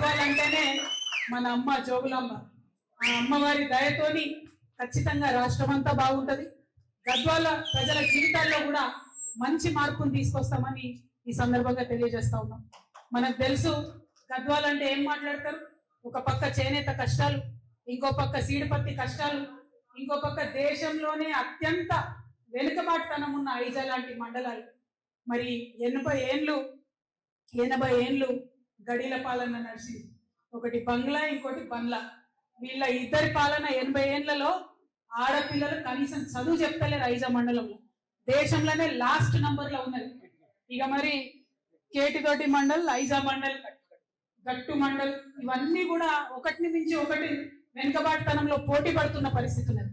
గద్వాల్ అంటేనే మన అమ్మ జోగులమ్మ. ఆ అమ్మవారి దయతోని ఖచ్చితంగా రాష్ట్రం అంతా బాగుంటది. గద్వాల ప్రజల జీవితాల్లో కూడా మంచి మార్పును తీసుకొస్తామని ఈ సందర్భంగా తెలియజేస్తా ఉన్నాం. మనకు తెలుసు గద్వాల్ అంటే ఏం మాట్లాడతారు, ఒక పక్క చేనేత కష్టాలు, ఇంకో పక్క సీడిపత్తి కష్టాలు, ఇంకో పక్క దేశంలోనే అత్యంత వెనుకబాటుతనం ఉన్న ఐజా లాంటి మండలాలు. మరి 80 ఏండ్లు గడిల పాలన నడిచింది. ఒకటి బంగ్లా, ఇంకోటి బంగ్లా. వీళ్ళ ఇద్దరి పాలన 80 ఏండ్లలో ఆడపిల్లలు కనీసం చదువు చెప్తలేరు ఐజా మండలంలో. దేశంలోనే లాస్ట్ నంబర్ లో ఉన్నది. ఇక మరి కేటితోటి మండల్, ఐజా మండల్, గట్టు మండల్, ఇవన్నీ కూడా ఒకటిని మించి ఒకటి వెనుకబాటుతనంలో పోటీ పడుతున్న పరిస్థితి ఉన్నది.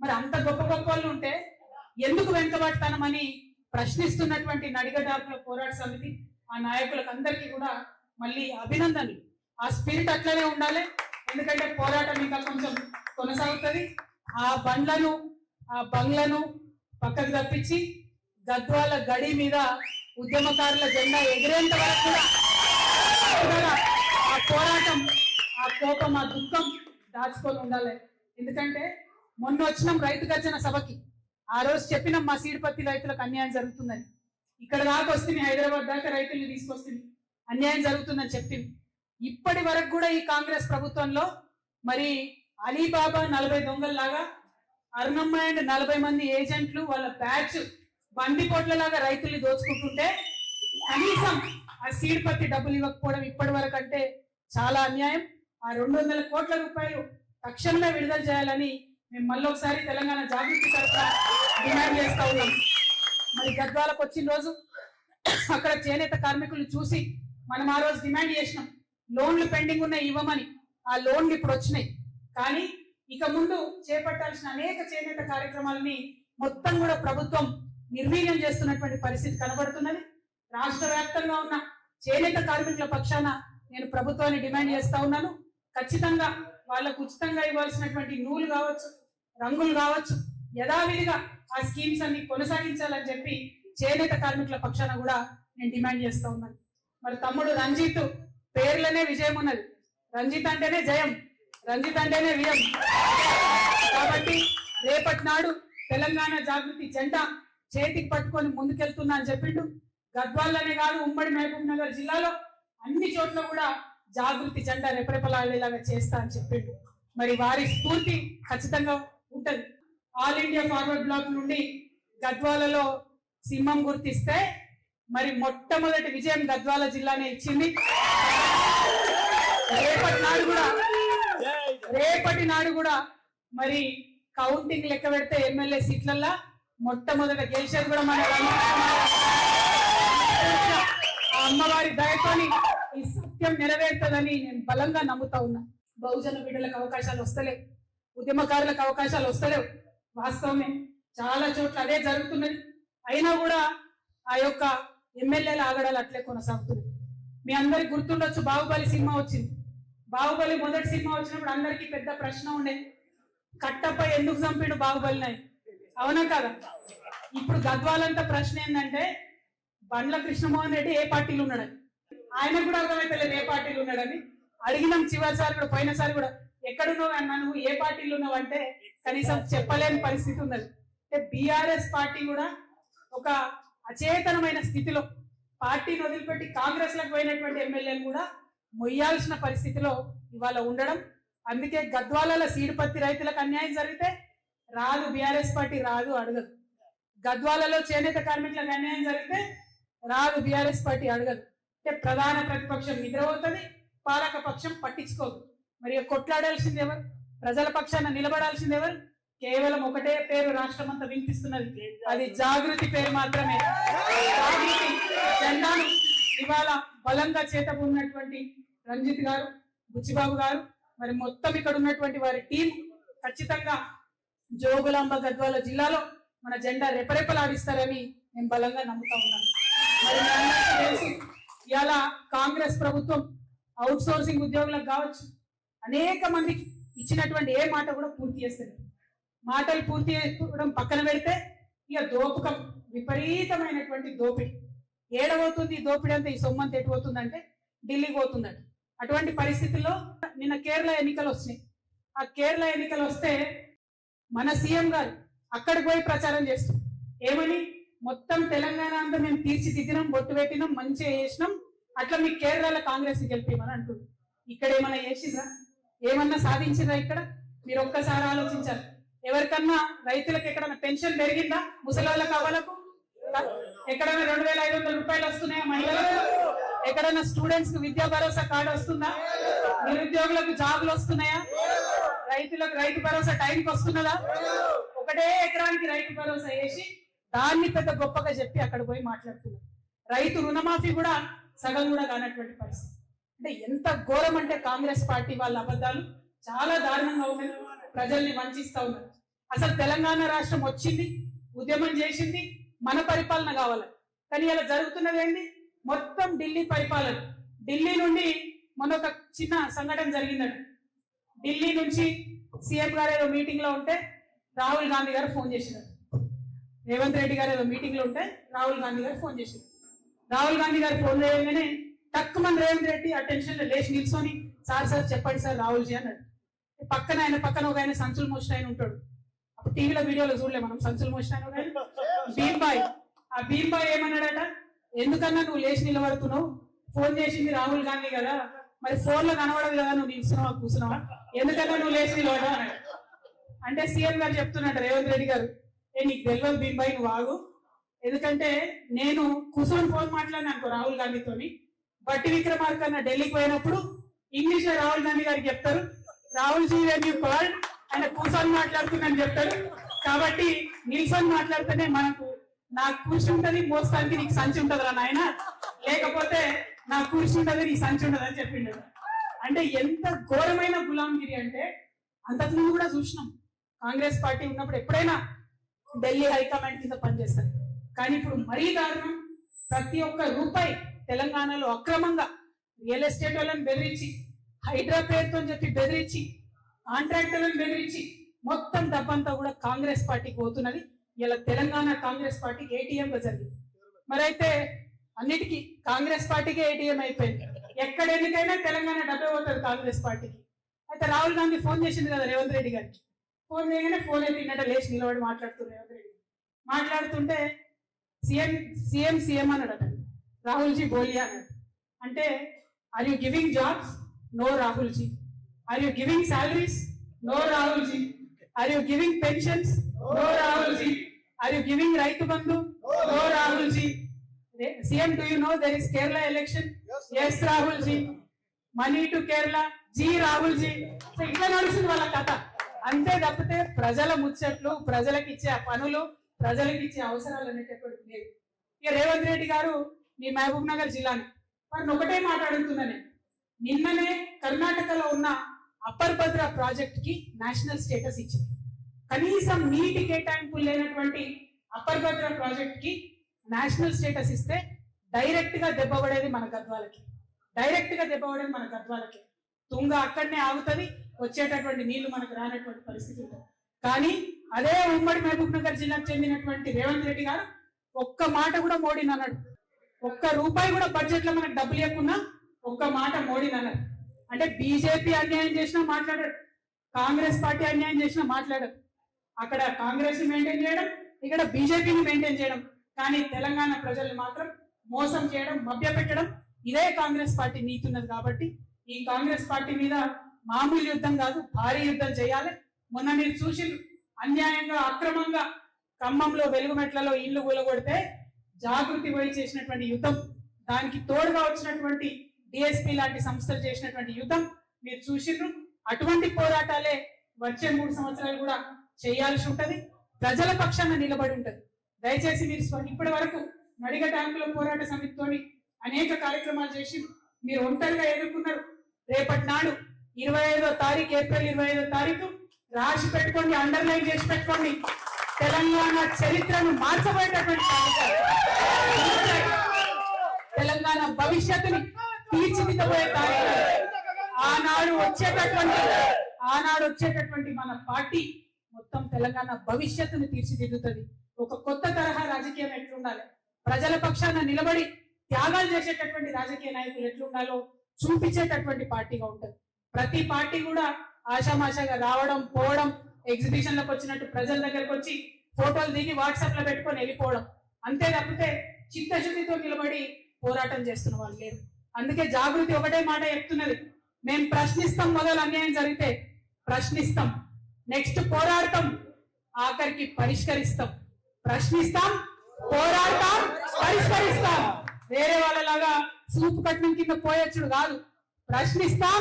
మరి అంత గొప్ప గొప్ప వాళ్ళు ఉంటే ఎందుకు వెనుకబాటుతనం అని ప్రశ్నిస్తున్నటువంటి నడిగడ్డ పోరాట సమితి ఆ నాయకులకు అందరికీ కూడా మళ్ళీ అభినందనలు. ఆ స్పిరిట్ అట్లనే ఉండాలి, ఎందుకంటే పోరాటం ఇంకా కొంచెం కొనసాగుతుంది. ఆ బంగ్లను పక్కకు తప్పించి గద్వాల గడి మీద ఉద్యమకారుల జెండా ఎగిరేంత వరకు కూడా ఆ పోరాటం, ఆ కోపం, ఆ దుఃఖం దాచుకొని ఉండాలి. ఎందుకంటే మొన్న వచ్చినాం రైతు గర్జన సభకి. ఆ రోజు చెప్పినాం మా సీడిపత్తి రైతులకు అన్యాయం జరుగుతుందని. ఇక్కడ దాకా వస్తుంది, హైదరాబాద్ దాకా రైతుల్ని తీసుకొస్తుంది, అన్యాయం జరుగుతుందని చెప్పింది. ఇప్పటి వరకు కూడా ఈ కాంగ్రెస్ ప్రభుత్వంలో మరి అలీబాబా 40 దొంగల్లాగా, అరుణమ్మ అండ్ 40 మంది ఏజెంట్లు వాళ్ళ బ్యాచ్ బందిపోట్లలాగా రైతుల్ని దోచుకుంటుంటే కనీసం ఆ సీడిపత్తి డబ్బులు ఇవ్వకపోవడం ఇప్పటి వరకు అంటే చాలా అన్యాయం. ఆ 200 కోట్ల రూపాయలు తక్షణమే విడుదల చేయాలని మేము మళ్ళొకసారి తెలంగాణ జాగృతి తరఫున డిమాండ్ చేస్తా ఉన్నాం. మరి గద్వాలకు వచ్చిన రోజు అక్కడ చేనేత కార్మికులు చూసి మనం ఆ రోజు డిమాండ్ చేసినాం, లోన్లు పెండింగ్ ఉన్నాయి ఇవ్వమని. ఆ లోన్లు ఇప్పుడు వచ్చినాయి, కానీ ఇక ముందు చేపట్టాల్సిన అనేక చేనేత కార్యక్రమాలని మొత్తం కూడా ప్రభుత్వం నిర్వీర్యం చేస్తున్నటువంటి పరిస్థితి కనబడుతున్నది. రాష్ట్ర వ్యాప్తంగా ఉన్న చేనేత కార్మికుల పక్షాన నేను ప్రభుత్వాన్ని డిమాండ్ చేస్తా ఉన్నాను. ఖచ్చితంగా వాళ్ళకు ఉచితంగా ఇవ్వాల్సినటువంటి నూలు కావచ్చు, రంగులు కావచ్చు, యథావిధిగా ఆ స్కీమ్స్ అన్ని కొనసాగించాలని చెప్పి చేనేత కార్మికుల పక్షాన కూడా నేను డిమాండ్ చేస్తా ఉన్నాను. మరి తమ్ముడు రంజిత్ పేర్లనే విజయం ఉన్నది, రంజిత్ అంటేనే జయం, రంజిత్ అంటేనే విజయం. కాబట్టి రేపటి నాడు తెలంగాణ జాగృతి జెండా చేతికి పట్టుకొని ముందుకెళ్తున్నా అని చెప్పిండు. గద్వాల్లోనే కాదు, ఉమ్మడి మహబూబ్ నగర్ జిల్లాలో అన్ని చోట్ల కూడా జాగృతి జెండా రెపరెపలాడేలాగా చేస్తా అని చెప్పిండు. మరి వారి స్ఫూర్తి ఖచ్చితంగా ఉంటది. ఆల్ ఇండియా ఫార్వర్డ్ బ్లాక్ నుండి గద్వాలలో సింహం గుర్తిస్తే మరి మొట్టమొదటి విజయం గద్వాల జిల్లానే ఇచ్చింది. రేపటి నాడు కూడా మరి కౌంటింగ్ లెక్క పెడితే ఎమ్మెల్యే సీట్లల్లా మొట్టమొదట గెలిచేది కూడా మన అమ్మవారి దయతోని ఈ సత్యం నెరవేరుతుందని నేను బలంగా నమ్ముతా ఉన్నా. బహుజన బిడ్డలకు అవకాశాలు వస్తలేవు, ఉద్యమకారులకు అవకాశాలు వస్తలేవు. వాస్తవమే, చాలా చోట్ల అదే జరుగుతున్నది. అయినా కూడా ఆ యొక్క ఎమ్మెల్యేల ఆగడాలు అట్లే కొనసాగుతున్నాయి. మీ అందరికి గుర్తుండొచ్చు, బాహుబలి సినిమా వచ్చింది. బాహుబలి మొదటి సినిమా వచ్చినప్పుడు అందరికీ పెద్ద ప్రశ్న ఉండేది, కట్టపై ఎందుకు చంపిడు బాహుబలిని, అవునా కదా? ఇప్పుడు గద్వాలంతా ప్రశ్న ఏంటంటే బండ్ల కృష్ణమోహన్ రెడ్డి ఏ పార్టీలో ఉన్నాడని. ఆయన కూడా అర్థమైతే లేదు ఏ పార్టీలో ఉన్నాడని. అడిగినాం చివరిసారి కూడా, పోయినసారి కూడా, ఎక్కడున్నావు అన్నా, నువ్వు ఏ పార్టీలో ఉన్నావు అంటే కనీసం చెప్పలేని పరిస్థితి ఉన్నది. అంటే బీఆర్ఎస్ పార్టీ కూడా ఒక అచేతనమైన స్థితిలో, పార్టీని వదిలిపెట్టి కాంగ్రెస్ లకు పోయినటువంటి ఎమ్మెల్యేలు కూడా మొయ్యాల్సిన పరిస్థితిలో ఇవాళ ఉండడం. అందుకే గద్వాలలో సీడిపత్తి రైతులకు అన్యాయం జరిగితే రాదు, బీఆర్ఎస్ పార్టీ రాదు, అడగదు. గద్వాలలో చేనేత కార్మికులకు అన్యాయం జరిగితే రాదు, బీఆర్ఎస్ పార్టీ అడగదు. అంటే ప్రధాన ప్రతిపక్షం నిద్రపోతుంది, పాలక పక్షం పట్టించుకోదు. మరి కొట్లాడాల్సింది ఎవరు? ప్రజల పక్షాన నిలబడాల్సింది ఎవరు? కేవలం ఒకటే పేరు రాష్ట్రం అంతా వినిపిస్తున్నది, అది జాగృతి పేరు మాత్రమే. జాగృతి జెండాను ఇవాళ బలంగా చేతబూన్నటువంటి రంజిత్ గారు, బుచ్చిబాబు గారు, మరి మొత్తం ఇక్కడ ఉన్నటువంటి వారి టీం ఖచ్చితంగా జోగులాంబ గద్వాల జిల్లాలో మన జెండా రెపరెపలాడిస్తారని నేను బలంగా నమ్ముతా ఉన్నాను. మరి తెలుసు, ఇవాళ కాంగ్రెస్ ప్రభుత్వం అవుట్ సోర్సింగ్ ఉద్యోగులకు కావచ్చు, అనేక మందికి ఇచ్చినటువంటి ఏ మాట కూడా పూర్తి చేస్తారు. మాటలు పూర్తి చేసుకోవడం పక్కన పెడితే ఇక దోపకం, విపరీతమైనటువంటి దోపిడి. ఏడబోతుంది ఈ దోపిడీ అంతా, ఈ సొమ్మంతా ఎటు పోతుందంటే ఢిల్లీకి పోతుందంట. అటువంటి పరిస్థితుల్లో నిన్న కేరళ ఎన్నికలు వచ్చినాయి. ఆ కేరళ ఎన్నికలు వస్తే మన సీఎం గారు అక్కడికి పోయి ప్రచారం చేస్తాం. ఏమని? మొత్తం తెలంగాణ అంతా మేము తీర్చిదిద్దినాం, బొట్టు పెట్టినాం, మంచిగా చేసినాం, అట్లా మీ కేరళలో కాంగ్రెస్ గెలిపిమని అంటుంది. ఇక్కడ ఏమన్నా చేసిండ్రా? ఏమన్నా సాధించిందా? ఇక్కడ మీరు ఒక్కసారి ఆలోచించాలి. ఎవరికన్నా రైతులకు ఎక్కడన్నా పెన్షన్ పెరిగిందా? ముసలాళ్ళ కవ్వలకు ఎక్కడైనా 2500 రూపాయలు వస్తున్నాయా? మహిళలకు ఎక్కడైనా స్టూడెంట్స్ కు విద్యా భరోసా కార్డు వస్తుందా? నిరుద్యోగులకు జాబులు వస్తున్నాయా? రైతులకు రైతు భరోసా టైంకి వస్తున్నదా? ఒకటే ఎకరానికి రైతు భరోసా వేసి దాన్ని పెద్ద గొప్పగా చెప్పి అక్కడ పోయి మాట్లాడుతున్నారు. రైతు రుణమాఫీ కూడా సగం కూడా కానటువంటి పరిస్థితి. అంటే ఎంత ఘోరం అంటే కాంగ్రెస్ పార్టీ వాళ్ళ అబద్ధాలు చాలా దారుణంగా ఉన్నాయి. ప్రజల్ని వంచిస్తా ఉన్నారు. అసలు తెలంగాణ రాష్ట్రం వచ్చింది, ఉద్యమం చేసింది, మన పరిపాలన కావాలి. కానీ ఇలా జరుగుతున్నది ఏంటి? మొత్తం ఢిల్లీ పరిపాలన. ఢిల్లీ నుండి మొన్న ఒక చిన్న సంఘటన జరిగిందండి. ఢిల్లీ నుంచి సీఎం గారు ఏదో మీటింగ్ లో ఉంటే రాహుల్ గాంధీ గారు ఫోన్ చేసినారు. రేవంత్ రెడ్డి గారు ఏదో మీటింగ్ లో ఉంటే రాహుల్ గాంధీ గారు ఫోన్ చేసినారు. రాహుల్ గాంధీ గారు ఫోన్ చేయగానే తక్కువ రేవంత్ రెడ్డి అటెన్షన్ లో లేచి నిల్చొని సార్ సార్ చెప్పండి సార్ రాహుల్ జీ అన్నాడు. పక్కన ఒక ఆయన సంచులు మోసిన ఆయన ఉంటాడు. అప్పుడు టీవీలో వీడియోలో చూడలే మనం, సంచులు మోసిన ఆయన భీమ్బాయ్. ఆ భీమ్బాయ్ ఏమన్నాడట? ఎందుకన్నా నువ్వు లేచి నిలబడుతున్నావు? ఫోన్ చేసింది రాహుల్ గాంధీ కదా, మరి ఫోన్ లో కనబడదు కదా, నువ్వు నిల్చున్నావా కూర్చున్నావా, ఎందుకన్నా నువ్వు లేచి నిలబడవు అన్నాడు. అంటే సీఎం గారు చెప్తున్నాడు రేవంత్ రెడ్డి గారు, నీకు తెలియదు భీమ్బాయ్, నువ్వు ఆగు. ఎందుకంటే నేను కూర్చొని ఫోన్ మాట్లాడినా అనుకో రాహుల్ గాంధీతోని, బట్టి విక్రమార్క ఢిల్లీకి పోయినప్పుడు ఇంగ్లీష్ లో రాహుల్ గాంధీ గారికి చెప్తారు, Rahul ji when you call, ఆయన కూర్చొని మాట్లాడుతుందని చెప్తారు. కాబట్టి నిల్చొని మాట్లాడితేనే మనకు నాకు కూర్చుంటది ఉంటది, మోస్తానికి నీకు సంచి ఉంటది రా నాయన, లేకపోతే నాకు కూర్చుంటది నీకు సంచి ఉంటది అని చెప్పిండు. అంటే ఎంత ఘోరమైన గులాంగిరి అంటే అంతకుముందు కూడా చూసినాం. కాంగ్రెస్ పార్టీ ఉన్నప్పుడు ఎప్పుడైనా ఢిల్లీ హైకమాండ్ కింద పనిచేస్తారు. కానీ ఇప్పుడు మరీ దారుణం. ప్రతి ఒక్క రూపాయి తెలంగాణలో అక్రమంగా రియల్ ఎస్టేట్ వాళ్ళని బెదిరించి, హైడ్రా పేరుతో చెప్పి బెదిరించి, కాంట్రాక్టర్లను బెదిరించి మొత్తం డబ్బంతా కూడా కాంగ్రెస్ పార్టీకి పోతున్నది. ఇలా తెలంగాణ కాంగ్రెస్ పార్టీకి ఏటీఎం గా జరిగింది. మరైతే అన్నిటికీ కాంగ్రెస్ పార్టీకి ఏటీఎం అయిపోయింది. ఎక్కడ ఎన్నికైనా తెలంగాణ డబ్బే పోతుంది కాంగ్రెస్ పార్టీకి. అయితే రాహుల్ గాంధీ ఫోన్ చేసింది కదా రేవంత్ రెడ్డి గారికి. ఫోన్ చేయగానే ఫోన్ ఎత్తినట్ట లేచి నిలబడి మాట్లాడుతున్నారు రేవంత్ రెడ్డి. మాట్లాడుతుంటే సీఎం అన్నాడు అతను, రాహుల్ జీ బోలియా అన్నాడు. అంటే are you giving jobs? No Rahul ji. Are you giving salaries? No Rahul ji. Are you giving pensions? No Rahul ji. Are you giving Rythu Bandhu? No Rahul ji. CM, do you know there is Kerala election? Yes, Rahul ji. Money to Kerala, G Rahul ji. So ఇట్లా నడుస్తుంది వాళ్ళ కథ. అంతే తప్పితే ప్రజల ముచ్చట్లు, ప్రజలకు ఇచ్చే పనులు, ప్రజలకు ఇచ్చే అవసరాలు అనేటటువంటి లేవు. ఇక రేవంత్ రెడ్డి గారు మీ మహబూబ్ నగర్ జిల్లాని వారిని ఒకటే మాట్లాడుతున్నానే, నిన్ననే కర్ణాటకలో ఉన్న అప్పర్ భద్ర ప్రాజెక్ట్ కి నేషనల్ స్టేటస్ ఇచ్చింది. కనీసం నీటి కేటాయింపులు లేనటువంటి అప్పర్ భద్ర ప్రాజెక్ట్ కి నేషనల్ స్టేటస్ ఇస్తే డైరెక్ట్ గా దెబ్బపడేది మన గద్వాలకి. తుంగ అక్కడనే ఆగుతుంది, వచ్చేటటువంటి నీళ్లు మనకు రానటువంటి పరిస్థితి ఉంటుంది. కానీ అదే ఉమ్మడి మహబూబ్ నగర్ జిల్లాకు చెందినటువంటి రేవంత్ రెడ్డి గారు ఒక్క మాట కూడా మోడీని అన్నాడు. ఒక్క రూపాయి కూడా బడ్జెట్ లో మనకు డబ్బులు ఇవ్వకుండా ఒక్క మాట మోడీని అన్నాడు. అంటే బీజేపీ అన్యాయం చేసినా మాట్లాడాడు, కాంగ్రెస్ పార్టీ అన్యాయం చేసినా మాట్లాడారు. అక్కడ కాంగ్రెస్ ని మెయింటైన్ చేయడం, ఇక్కడ బీజేపీని మెయింటైన్ చేయడం. కానీ తెలంగాణ ప్రజల్ని మాత్రం మోసం చేయడం, మభ్యపెట్టడం ఇదే కాంగ్రెస్ పార్టీ నీతి ఉన్నది. కాబట్టి ఈ కాంగ్రెస్ పార్టీ మీద మామూలు యుద్ధం కాదు, భారీ యుద్ధం చేయాలి. మొన్న మీరు చూసి అన్యాయంగా అక్రమంగా ఖమ్మంలో వెలుగుమెట్లలో ఇళ్లు కూలగొడితే జాగృతి పోయి చేసినటువంటి యుద్ధం, దానికి తోడుగా వచ్చినటువంటి డిఎస్పీ లాంటి సంస్థలు చేసినటువంటి యుద్ధం మీరు చూసిర్రు. అటువంటి పోరాటాలే వచ్చే 3 సంవత్సరాలు కూడా చేయాల్సి ఉంటది. ప్రజల పక్షాన నిలబడి ఉంటది. దయచేసి మీరు ఇప్పటి వరకు నడిగ ట్యాంకుల పోరాట సమితితోని అనేక కార్యక్రమాలు చేసి మీరు ఒంటరిగా ఎదుర్కొన్నారు. రేపటి నాడు 25వ తారీఖు, ఏప్రిల్ 25వ తారీఖు రాసి పెట్టుకోండి, అండర్లైన్ చేసి పెట్టుకోండి. తెలంగాణ చరిత్రను మార్చబోయేటటువంటి తెలంగాణ భవిష్యత్తుని తీర్చిదిద్దబోయే తారీఖు. ఆనాడు వచ్చేటటువంటి మన పార్టీ మొత్తం తెలంగాణ భవిష్యత్తును తీర్చిదిద్దుతుంది. ఒక కొత్త తరహా రాజకీయం ఎట్లుండాలి, ప్రజల పక్షాన నిలబడి త్యాగాలు చేసేటటువంటి రాజకీయ నాయకులు ఎట్లుండాలో చూపించేటటువంటి పార్టీగా ఉంటుంది. ప్రతి పార్టీ కూడా ఆషామాషాగా రావడం పోవడం, ఎగ్జిబిషన్లకు వచ్చినట్టు ప్రజల దగ్గరకు వచ్చి ఫోటోలు దిగి వాట్సాప్ లో పెట్టుకొని వెళ్ళిపోవడం, అంతే తప్పితే చిత్తశుద్ధితో నిలబడి పోరాటం చేస్తున్న వాళ్ళు లేరు. అందుకే జాగృతి ఒకటే మాట చెప్తున్నది, మేము ప్రశ్నిస్తాం, మొదలు అన్యాయం జరిగితే ప్రశ్నిస్తాం, నెక్స్ట్ పోరాడతాం, ఆఖరికి పరిష్కరిస్తాం. ప్రశ్నిస్తాం, పోరాడతాం, పరిష్కరిస్తాం. వేరే వాళ్ళలాగా సూపు కట్నం కింద పోయొచ్చుడు కాదు. ప్రశ్నిస్తాం,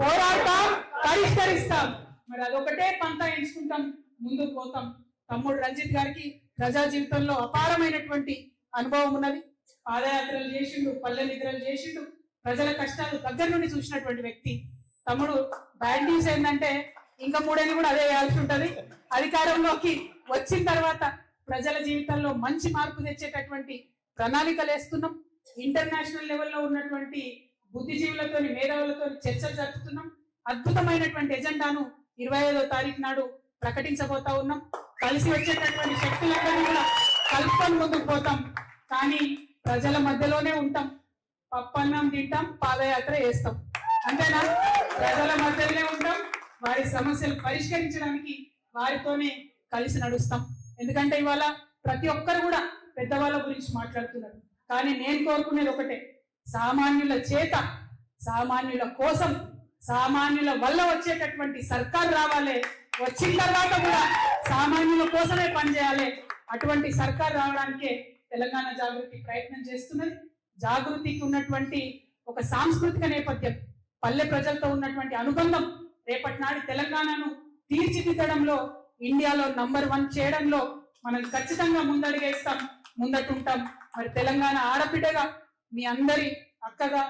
పోరాడతాం, పరిష్కరిస్తాం. మరి అదొకటే పంత ఎంచుకుంటాం, ముందుకు పోతాం. తమ్ముడు రంజిత్ గారికి ప్రజా జీవితంలో అపారమైనటువంటి అనుభవం ఉన్నది. పాదయాత్రలు చేసిండు, పల్లె నిద్రలు చేసిండు, ప్రజల కష్టాలు దగ్గర నుండి చూసినటువంటి వ్యక్తి తమ్ముడు. బ్యాడ్ న్యూస్ ఏంటంటే ఇంకా 3 ఏళ్ళు కూడా అదే వేయాల్సి ఉంటది. అధికారంలోకి వచ్చిన తర్వాత ప్రజల జీవితంలో మంచి మార్పు తెచ్చేటటువంటి ప్రణాళికలు వేస్తున్నాం. ఇంటర్నేషనల్ లెవెల్లో ఉన్నటువంటి బుద్ధిజీవులతో మేధావులతో చర్చలు జరుపుతున్నాం. అద్భుతమైనటువంటి ఎజెండాను 25వ తారీఖు నాడు ప్రకటించబోతా ఉన్నాం. కలిసి వచ్చేటటువంటి శక్తులందరినీ కూడా కలుపుకొని ముందుకు పోతాం. కానీ ప్రజల మధ్యలోనే ఉంటాం, పప్పన్నం తింటాం, పాదయాత్ర చేస్తాం, అంతేనా? ప్రజల మధ్యలోనే ఉంటాం, వారి సమస్యలు పరిష్కరించడానికి వారితోనే కలిసి నడుస్తాం. ఎందుకంటే ఇవాళ ప్రతి ఒక్కరు కూడా పెద్దవాళ్ళ గురించి మాట్లాడుతున్నారు, కానీ నేను కోరుకునేది ఒకటే, సామాన్యుల చేత, సామాన్యుల కోసం, సామాన్యుల వల్ల వచ్చేటటువంటి సర్కార్ రావాలి. వచ్చిన తర్వాత కూడా సామాన్యుల కోసమే పనిచేయాలి. అటువంటి సర్కార్ రావడానికే తెలంగాణ జాగృతి ప్రయత్నం చేస్తున్నది. జాగృతికి ఉన్నటువంటి ఒక సాంస్కృతిక నేపథ్యం, పల్లె ప్రజలతో ఉన్నటువంటి అనుబంధం రేపటి నాడు తెలంగాణను తీర్చిదిద్దడంలో, ఇండియాలో నంబర్ 1 చేయడంలో మనం ఖచ్చితంగా ముందడుగేస్తాం, ముందటుంటాం. మరి తెలంగాణ ఆడబిడ్డగా, మీ అందరి అక్కగా